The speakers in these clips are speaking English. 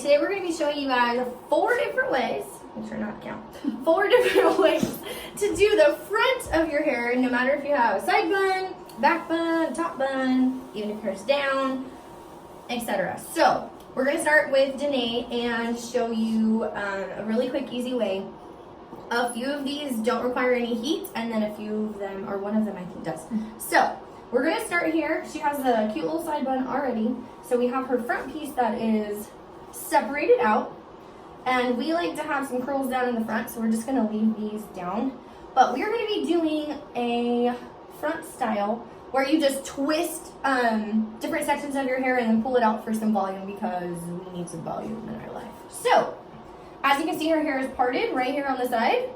today we're going to be showing you guys 4 different ways, make sure not to count, 4 different ways to do the front of your hair, no matter if you have a side bun, back bun, top bun, even if your hair's down, etc. So we're going to start with Danae and show you a really quick, easy way. A few of these don't require any heat, and then a few of them, or one of them I think does. So we're going to start here. She has a cute little side bun already. So we have her front piece that is separated out. And we like to have some curls down in the front, so we're just going to leave these down. But we're going to be doing a front style where you just twist different sections of your hair and then pull it out for some volume, because we need some volume in our life. So, as you can see, her hair is parted right here on the side.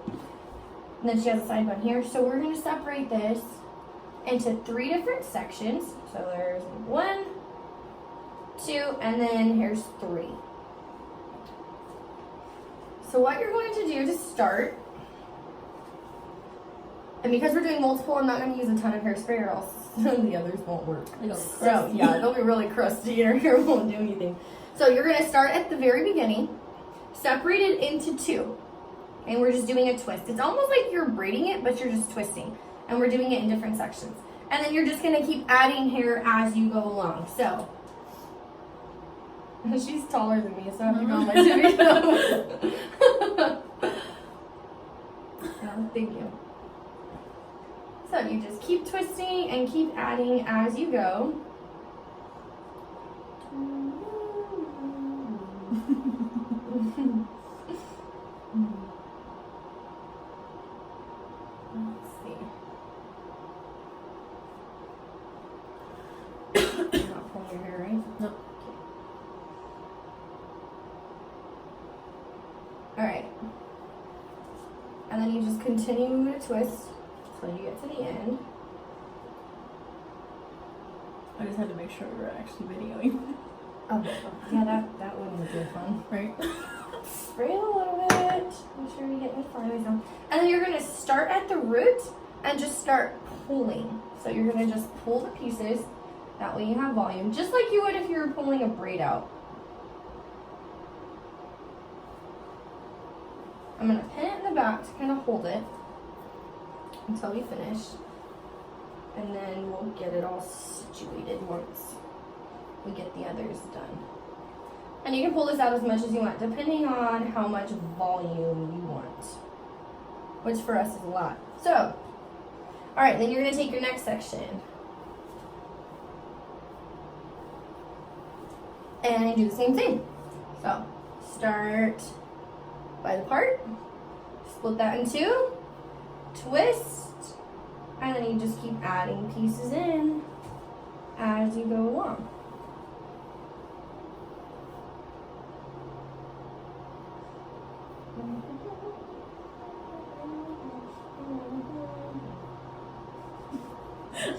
And then she has a side bun here. So we're going to separate this into 3 different sections. So there's 1, 2, and then here's 3. So what you're going to do to start, and because we're doing multiple, I'm not going to use a ton of hairspray or else the others won't work. So yeah, they'll be really crusty and your hair won't do anything. So you're going to start at the very beginning, separate it into 2, and we're just doing a twist. It's almost like you're braiding it, but you're just twisting, and we're doing it in different sections. And then you're just going to keep adding hair as you go along. So she's taller than me, so I have to go on my tippy toes. Oh, thank you. So you just keep twisting and keep adding as you go. Let's see. You're not pulling your hair, right? No. Alright. And then you just continue to twist until you get to the end. I just had to make sure we were actually videoing. Oh, yeah, that wouldn't have been fun. Right? Spray it a little bit. Make sure you get any flyaways on. And then you're going to start at the root and just start pulling. So you're going to just pull the pieces. That way you have volume. Just like you would if you were pulling a braid out. I'm going to pin it in the back to kind of hold it until we finish. And then we'll get it all situated once we get the others done. And you can pull this out as much as you want, depending on how much volume you want, which for us is a lot. So, alright, then you're going to take your next section and do the same thing. So, start by the part, split that in 2, twist, and then you just keep adding pieces in as you go along.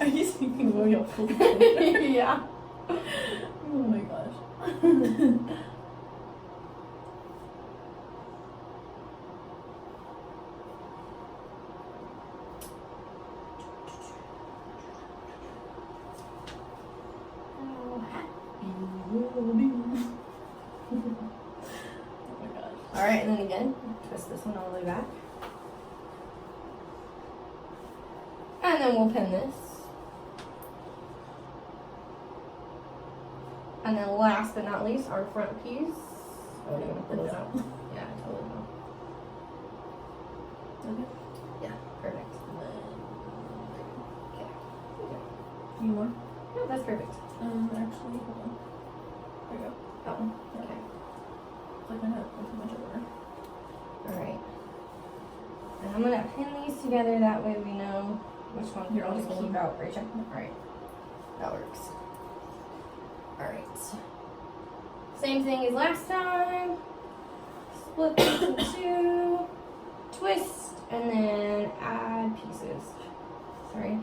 Are you thinking about your full? Yeah. Oh my gosh. Oh my gosh. Alright, and then again, twist this one all the way back. And then we'll pin this. And then last but not least, our front piece. Oh, do you want to pull this out? Yeah, totally will. Okay. Yeah, perfect. Okay. Any more? No, that's perfect. Actually, hold on. There you go. Oh, okay. It's like I have too much over. Alright. And I'm going to pin these together, that way we know which one You're we're going also to keep out, Rachel. Alright. That works. Alright. Same thing as last time. Split this in 2. Twist. And then add pieces. Sorry.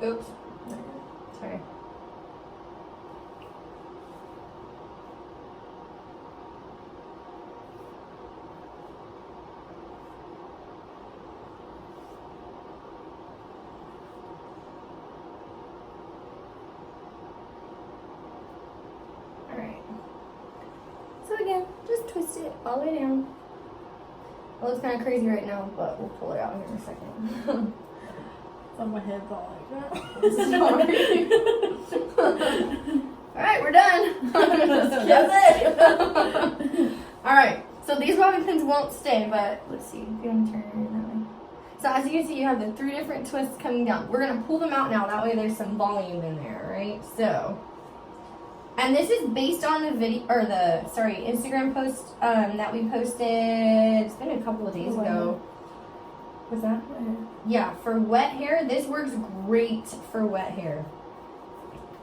Oops. again. Just twist it all the way down. It looks kind of crazy right now, but we'll pull it out here in a second. So my head's all like that. Alright, we're done. That's it. Alright, so these bobby pins won't stay, but let's see. If you want to turn it that way. So as you can see, you have the 3 different twists coming down. We're going to pull them out now. That way there's some volume in there, right? So, and this is based on the video, or the, Instagram post that we posted. It's been a couple of days ago. Was that? Yeah, for wet hair, this works great for wet hair.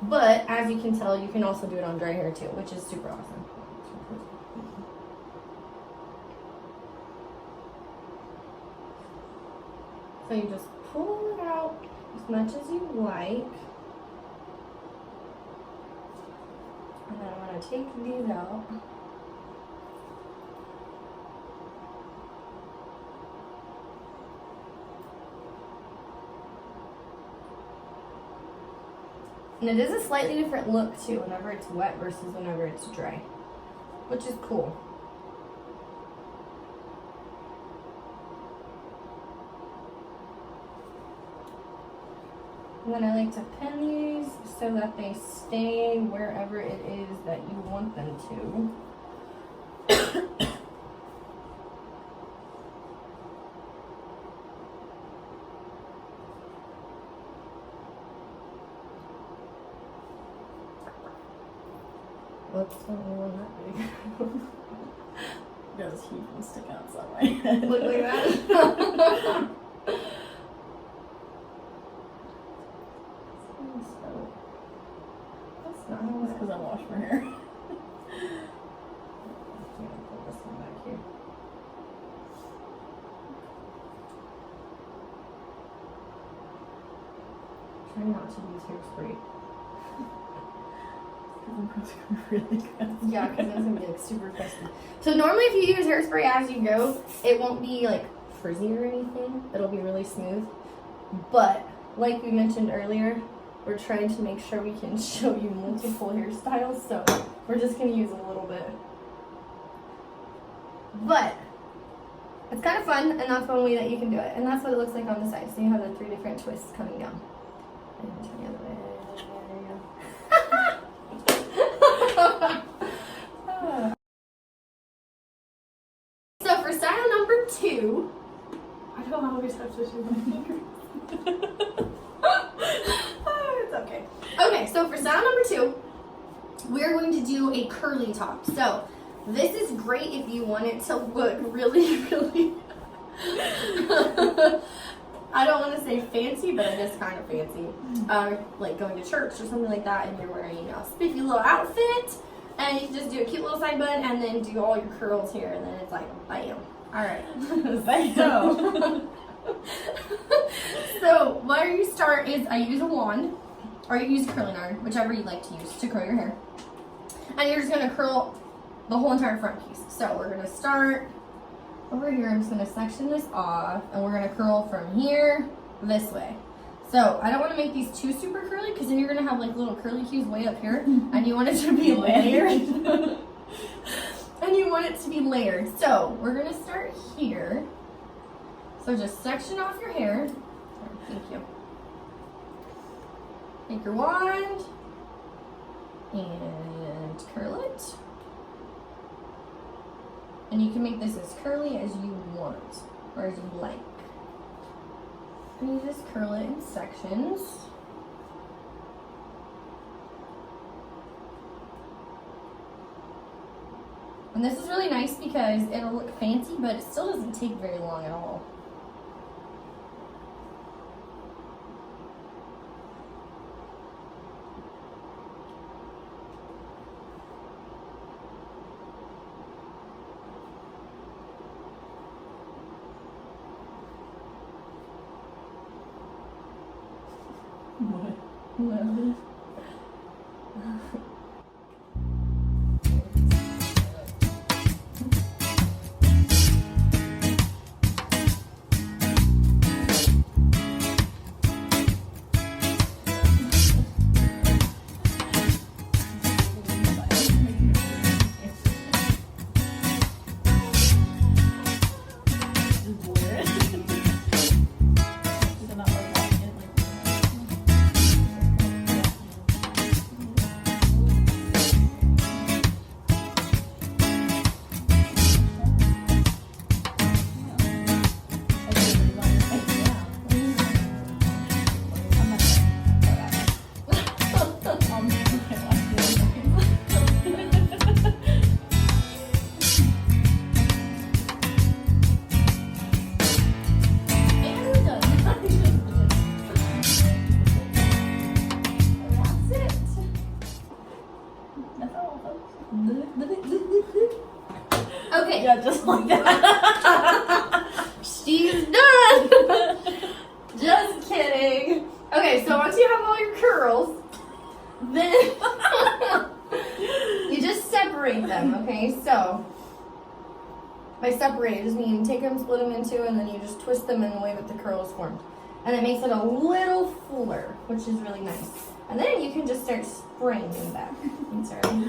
But as you can tell, you can also do it on dry hair too, which is super awesome. So you just pull it out as much as you like. And then I'm going to take these out. And it is a slightly different look too whenever it's wet versus whenever it's dry, which is cool. And then I like to pin these so that they stay wherever it is that you want them to. Whoops, don't really want that big. Those heat will stick outside my head. Look like that. That's not how That's because I wash my hair. I'm gonna pull this one back here. Try not to use hairspray. I'm going to go really fast. Yeah, because it's gonna be like super crusty. So normally if you use hairspray as you go, it won't be like frizzy or anything. It'll be really smooth. But like we mentioned earlier, we're trying to make sure we can show you multiple hairstyles, so we're just gonna use a little bit. But it's kind of fun, and that's one way that you can do it. And that's what it looks like on the side. So you have the 3 different twists coming down. And turn the other way. There you go. So for style number 2, I don't always have to do my fingers. it's okay. Okay, so for style number 2, we're going to do a curly top. So this is great if you want it to look really, really I don't want to say fancy, but it is kind of fancy. Like going to church or something like that, and you're wearing, you know, a spiffy little outfit, and you can just do a cute little side bun, and then do all your curls here, and then it's like, bam. All right. So where you start is I use a wand, or you use a curling iron, whichever you like to use to curl your hair, and you're just gonna curl the whole entire front piece. So we're gonna start over here. I'm just gonna section this off, and we're gonna curl from here this way. So I don't want to make these too super curly, because then you're gonna have like little curly cues way up here, and you want it to be layered. And you want it to be layered. So we're gonna start here. So just section off your hair. Thank you. Take your wand and curl it. And you can make this as curly as you want, or as you like. And you just curl it in sections. And this is really nice because it'll look fancy, but it still doesn't take very long at all. What? Okay. Yeah, just like that. She's done. Just kidding. Okay, so once you have all your curls, then you just separate them, okay? So, by separate, I just mean take them, split them in two, and then you just twist them in the way that the curl is formed. And it makes it a little fuller, which is really nice. And then you can just start spraying them back. I'm sorry.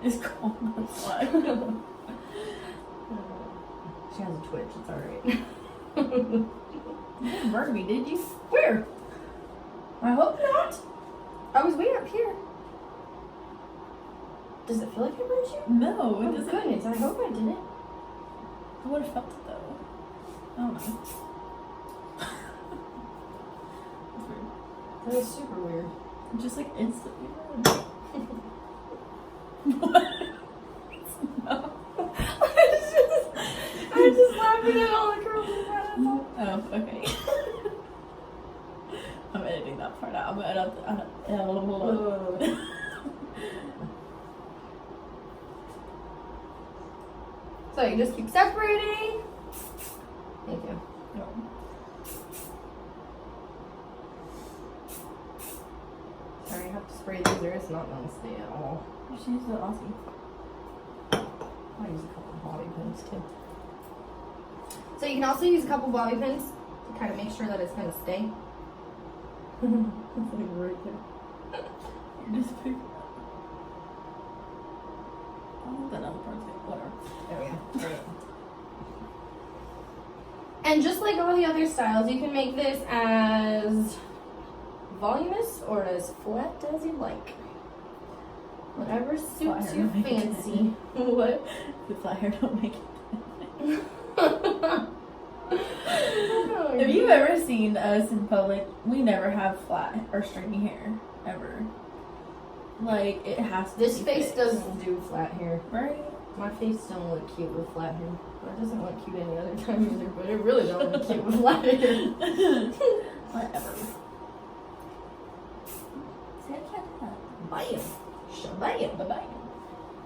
It's cold. That's why. She has a twitch, it's alright. You didn't burn me, did you? Where? I hope not. I was way up here. Does it feel like I burned you? No, Oh it doesn't. goodness, I hope I didn't. I would have felt it though. I don't know. That's weird. That was super weird. Just like instantly red. What? No. I was just laughing at all the curls in front of me. Oh, okay. I'm editing that part out. I'm gonna edit hold on. So you just keep separating. Thank you. No. Sorry, I have to spray these or it's not gonna stay at all. She's the Aussie. I'll use a couple bobby pins too. So you can also use a couple bobby pins to kind of make sure that it's gonna stay. It's like right there. You're just picking up. Oh, that other part's good. Whatever. There we go. Right. And just like all the other styles, you can make this as voluminous or as flat as you like. Whatever suits Fire, your make it fancy. What? The flat hair don't make it. Oh, Have you ever seen us in public? We never have flat or stringy hair. Ever. Like, it has to This be face fixed. doesn't do flat hair. Right? My face don't look cute with flat hair. Well, it doesn't look cute any other time either, but it really don't look cute with flat hair. Whatever. Bam. Shabam. Bye-bye.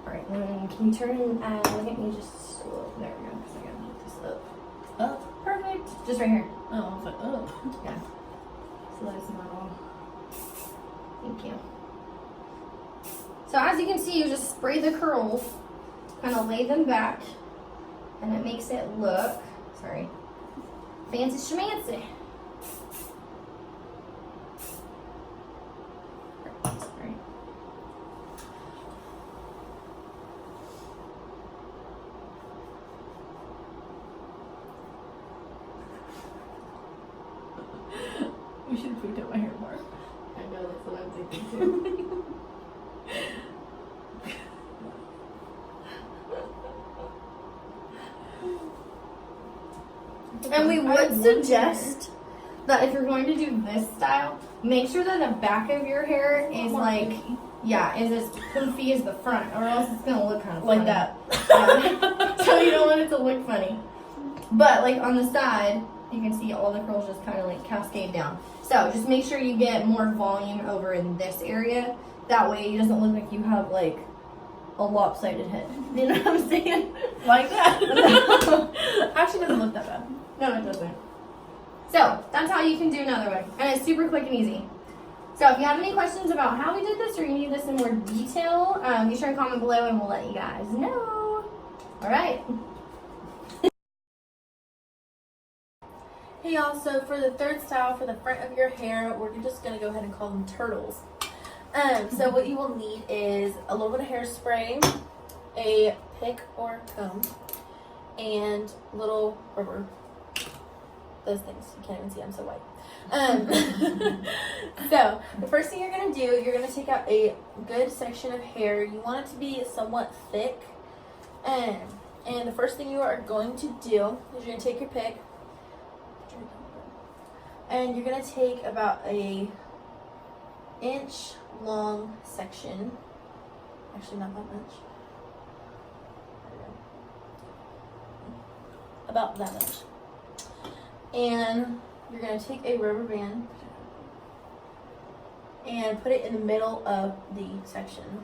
Alright, can you turn and look at me just a little? There we go, because I gotta move this up. Up. Perfect. Just right here. Oh, I was like, up. Yeah. So that's not all. Thank you. So as you can see, you just spray the curls, kind of lay them back, and it makes it look, sorry, fancy schmancy. Sorry. We should have picked up my hair more. I know, that's what I'm thinking too. And we would suggest that if you're going to do this style, make sure that the back of your hair is like, yeah, is as comfy as the front, or else it's gonna look kind of Like funny. that. Yeah. So you don't want it to look funny. But like on the side, you can see all the curls just kind of like cascade down. So just make sure you get more volume over in this area. That way it doesn't look like you have like a lopsided head. You know what I'm saying? Like that. Actually doesn't look that bad. No, it doesn't. So that's how you can do another one. And it's super quick and easy. So if you have any questions about how we did this or you need this in more detail, be sure to comment below and we'll let you guys know. All right. Hey y'all, so for the third style for the front of your hair, we're just gonna go ahead and call them turtles. So what you will need is a little bit of hairspray, a pick or comb, and little rubber. Those things, you can't even see, I'm so white. So the first thing you're gonna do, you're gonna take out a good section of hair. You want it to be somewhat thick. And the first thing you are going to do is you're gonna take your pick, and you're gonna take about a inch long section. Actually, not that much. There we go. About that much. And you're gonna take a rubber band and put it in the middle of the section.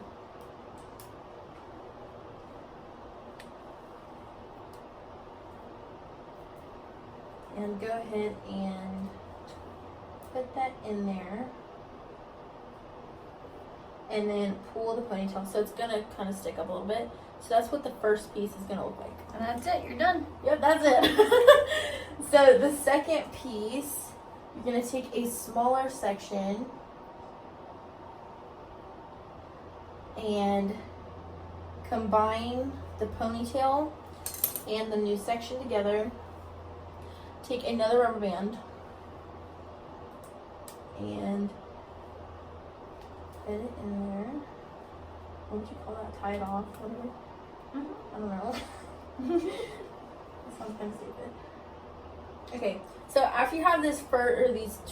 And go ahead and put that in there. And then pull the ponytail. So it's gonna kind of stick up a little bit. So that's what the first piece is gonna look like. And that's it, you're done. Yep, that's it. So the second piece, you're gonna take a smaller section and combine the ponytail and the new section together. Take another rubber band and put it in there. What would you call that? Tie it off, whatever. I don't know. That sounds kind of stupid. Okay, so after you have these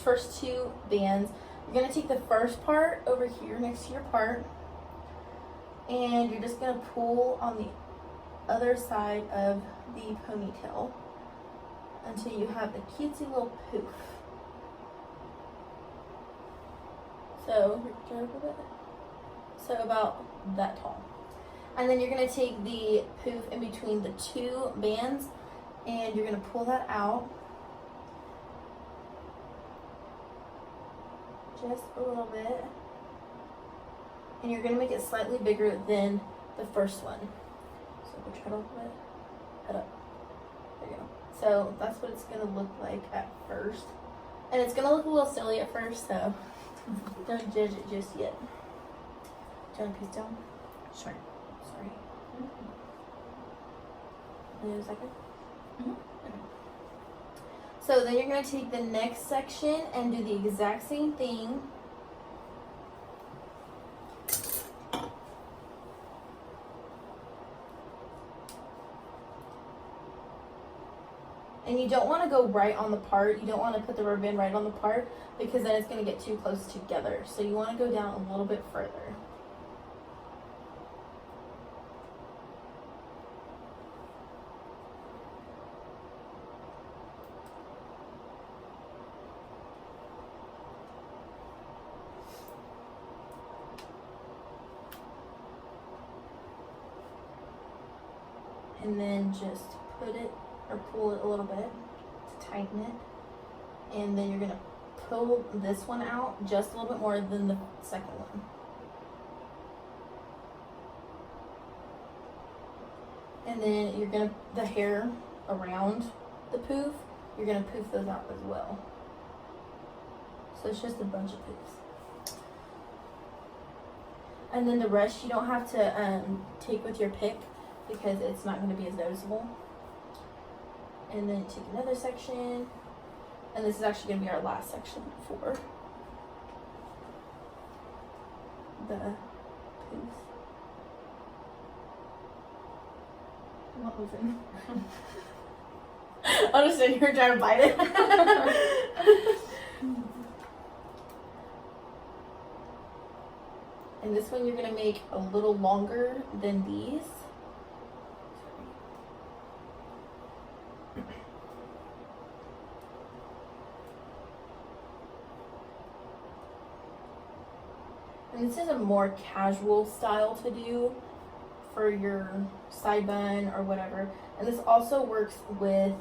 first two bands, you're gonna take the first part over here next to your part, and you're just gonna pull on the other side of the ponytail until you have a cutesy little poof. So, so about that tall. And then you're gonna take the poof in between the two bands and you're gonna pull that out just a little bit. And you're gonna make it slightly bigger than the first one. So put your head up a bit, head up. There you go. So that's what it's gonna look like at first. And it's gonna look a little silly at first, so don't judge it just yet. Do you want a piece down? Sure. Sorry. Wait a second. Okay. So then you're going to take the next section and do the exact same thing. And you don't want to go right on the part. You don't want to put the rubber band right on the part because then it's going to get too close together. So you want to go down a little bit further. And then just put it or pull it a little bit to tighten it. And then you're going to pull this one out just a little bit more than the second one. And then you're going to, the hair around the poof, you're going to poof those out as well. So it's just a bunch of poofs. And then the rest you don't have to take with your pick because it's not going to be as noticeable. And then take another section. And this is actually going to be our last section for the poof. What was it? I'll just sit here trying to bite it. And this one you're going to make a little longer than these. And this is a more casual style to do for your side bun or whatever. And this also works with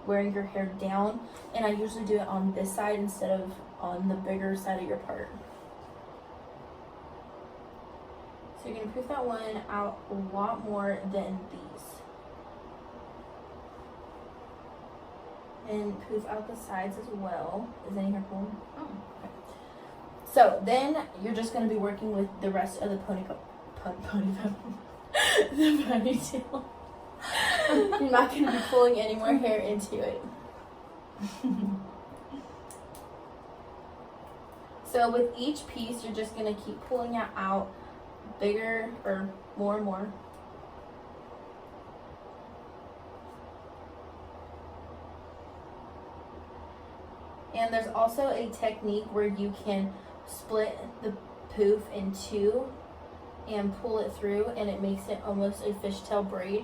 wearing your hair down. And I usually do it on this side instead of on the bigger side of your part. So you're going to poof that one out a lot more than these. And poof out the sides as well. Is any hair pulling? Oh. Okay. So then you're just going to be working with the rest of the ponytail. The ponytail. You're not going to be pulling any more hair into it. So with each piece, you're just going to keep pulling it out bigger or more and more. And there's also a technique where you can split the poof in two and pull it through, and it makes it almost a fishtail braid.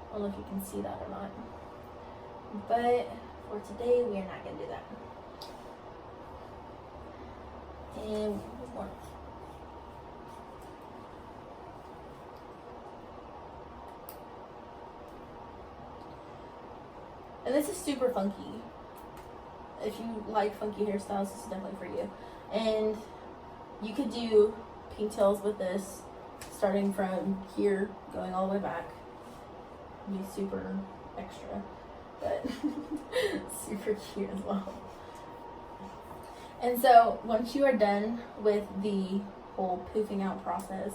I don't know if you can see that or not. But for today, we are not going to do that. And one more. And this is super funky. if you like funky hairstyles, this is definitely for you. And you could do pigtails with this, starting from here, going all the way back. Be super extra, but super cute as well. And so once you are done with the whole poofing out process,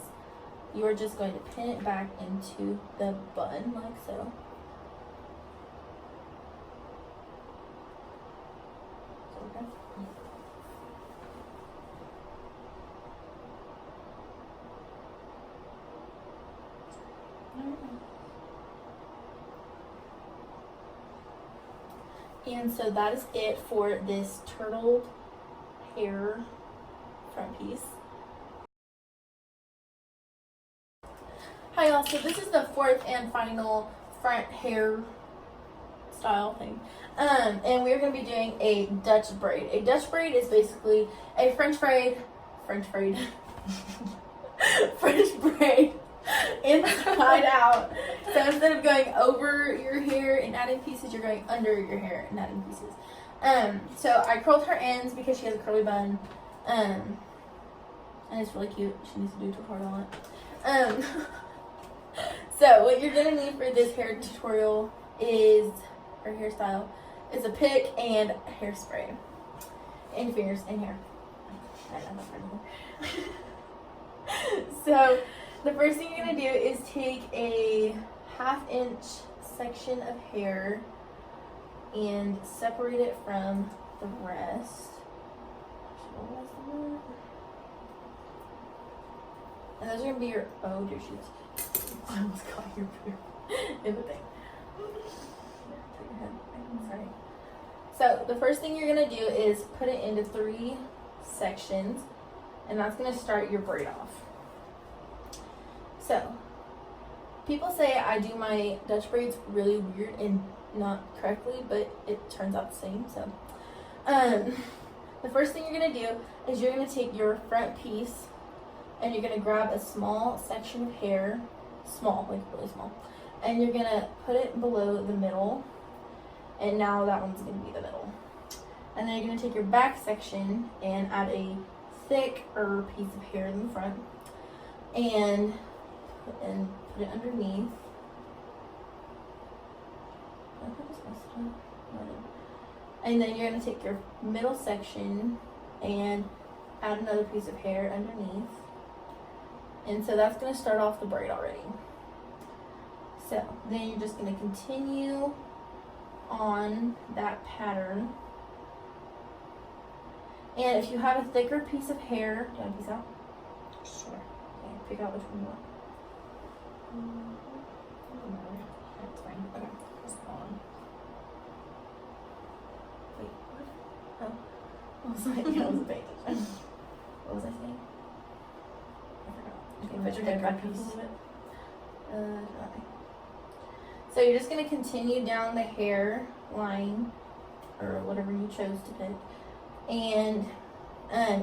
you are just going to pin it back into the bun like so. Okay. And so that is it for this turtled hair front piece. Hi y'all, so this is the fourth and final front hair style thing. And we're going to be doing a Dutch braid. A Dutch braid is basically a French braid inside out. So instead of going over your hair and adding pieces, you're going under your hair and adding pieces. So I curled her ends because she has a curly bun. And it's really cute. She needs to do a tutorial on it. So what you're gonna need for this hair tutorial is, or hairstyle, is a pick and hairspray. And fingers and hair. So the first thing you're gonna do is take a 1/2 inch section of hair and separate it from the rest. And those are gonna be your, oh dear shoots. I almost got your in the thing. Turn your head. I'm sorry. So the first thing you're gonna do is put it into 3 sections, and that's gonna start your braid off. So people say I do my Dutch braids really weird and not correctly, but it turns out the same. So the first thing you're gonna do is you're gonna take your front piece and you're gonna grab a small section of hair, small, like really small, and you're gonna put it below the middle, and now that one's gonna be the middle. And then you're gonna take your back section and add a thicker piece of hair in the front, and put it underneath. And then you're gonna take your middle section and add another piece of hair underneath. And so that's going to start off the braid already. So then you're just going to continue on that pattern. And if you have a thicker piece of hair, do you want a piece out? Sure. Okay, pick out which one you want. That's fine. Okay. Just go on. Wait, what? Oh. I was like, I wasn't paying attention. What was I saying? I forgot. Okay, put your head back a little bit. Okay. So you're just going to continue down the hair line, or whatever you chose to pick. And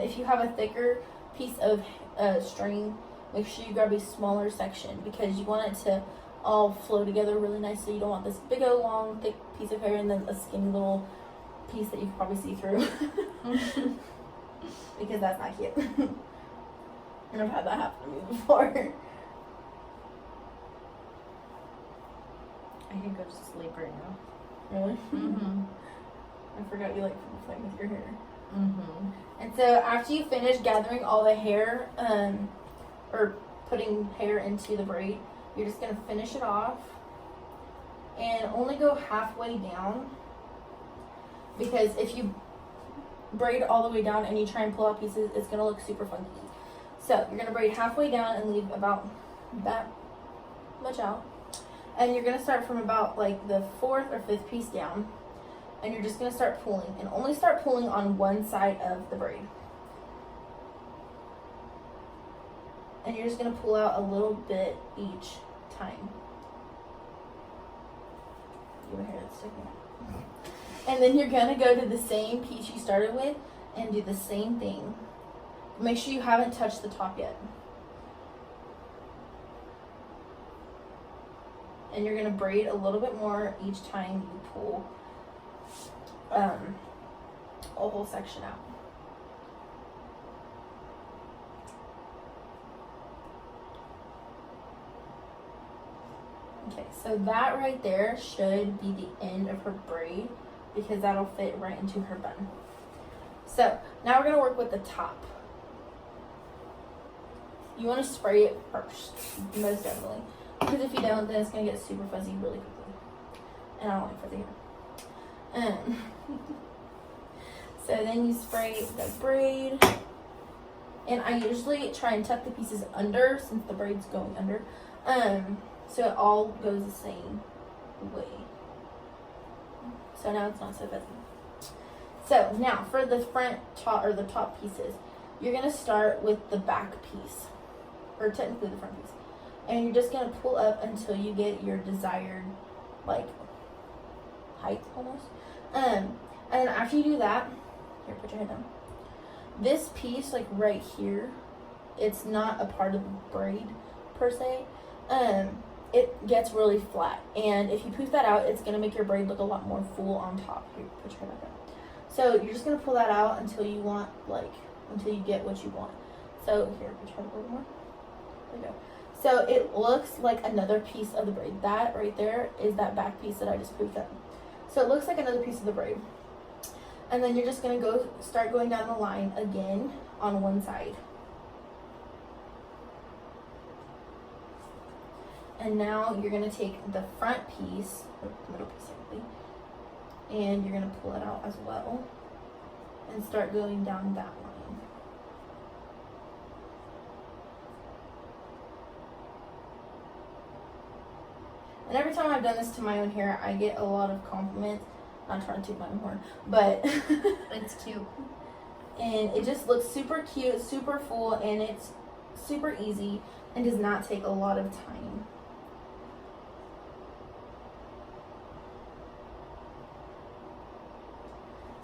if you have a thicker piece of string, make sure you grab a smaller section because you want it to all flow together really nicely. You don't want this big old long thick piece of hair and then a skinny little piece that you can probably see through. Because that's not cute. And I've had that happen to me before. I can go to sleep right now. Really? Mm-hmm. I forgot you like playing with your hair. Mm-hmm. And so after you finish gathering all the hair, or putting hair into the braid, you're just going to finish it off and only go halfway down, because if you braid all the way down and you try and pull out pieces, it's going to look super funky. So you're going to braid halfway down and leave about that much out. And you're going to start from about like the 4th or 5th piece down. And you're just going to start pulling, and only start pulling on one side of the braid. And you're just going to pull out a little bit each time. You have hair that's sticking out. And then you're going to go to the same piece you started with and do the same thing. Make sure you haven't touched the top yet. And you're going to braid a little bit more each time you pull a whole section out. Okay, so that right there should be the end of her braid because that'll fit right into her bun. So now we're gonna work with the top. You wanna spray it first, most definitely. Because if you don't, then it's gonna get super fuzzy really quickly. And I don't like fuzzy hair. So then you spray the braid. And I usually try and tuck the pieces under since the braid's going under. So it all goes the same way. So now it's not so fuzzy. So now for the front top or the top pieces, you're gonna start with the back piece, or technically the front piece, and you're just gonna pull up until you get your desired like height almost. And then after you do that, here, put your head down. This piece, like right here, it's not a part of the braid per se. It gets really flat, and if you poof that out, it's gonna make your braid look a lot more full on top. Here, put your head back down. So you're just gonna pull that out until you want, until you get what you want. So here, put your head a little more. There we go. So it looks like another piece of the braid. That right there is that back piece that I just poofed up. So it looks like another piece of the braid. And then you're just gonna start going down the line again on one side. And now you're gonna take the front piece, or the middle piece technically, and you're gonna pull it out as well and start going down that line. And every time I've done this to my own hair, I get a lot of compliments. Not trying to toot my own horn, but It's cute. and it just looks super cute, super full, and it's super easy and does not take a lot of time.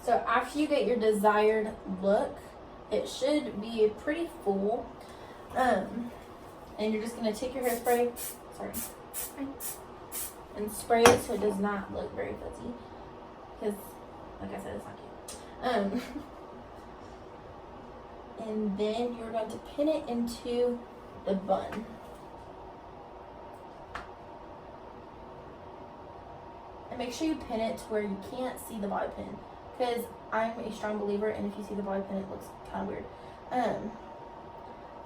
So after you get your desired look, it should be pretty full. And you're just gonna take your hairspray, and spray it so it does not look very fuzzy. Because, like I said, it's not cute. And then you're going to pin it into the bun. And make sure you pin it to where you can't see the bobby pin. Because I'm a strong believer, and if you see the bobby pin, it looks kind of weird.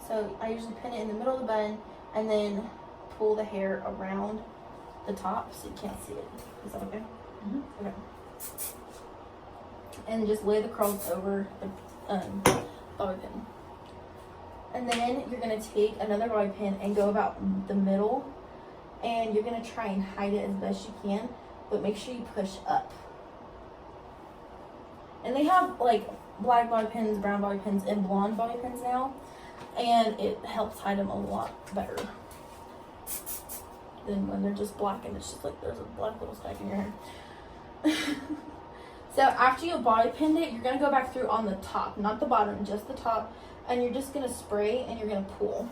So I usually pin it in the middle of the bun, and then pull the hair around the top so you can't see it. Is that okay? Mm-hmm. Okay. And just lay the curls over the bobby pin. And then you're going to take another bobby pin and go about the middle, and you're going to try and hide it as best you can, but make sure you push up. And they have like black bobby pins, brown bobby pins, and blonde bobby pins now, and it helps hide them a lot better than when they're just black and it's just like there's a black little speck in your hair. So after you bobby pinned it, you're going to go back through on the top, not the bottom, just the top, and you're just going to spray and you're going to pull.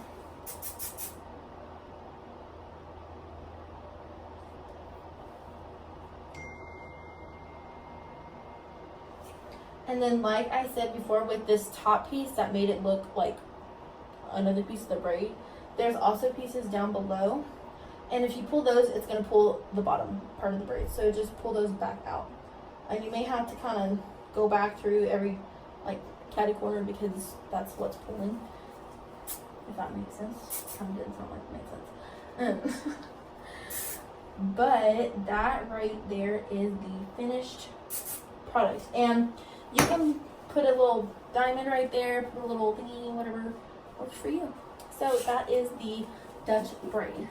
And then like I said before, with this top piece that made it look like another piece of the braid, there's also pieces down below. And if you pull those, it's going to pull the bottom part of the braid. So just pull those back out. And you may have to kind of go back through every like catty corner because that's what's pulling. If that makes sense. Kind of didn't sound like it makes sense. But that right there is the finished product. And you can put a little diamond right there, put a little thingy, whatever works for you. So that is the Dutch braid.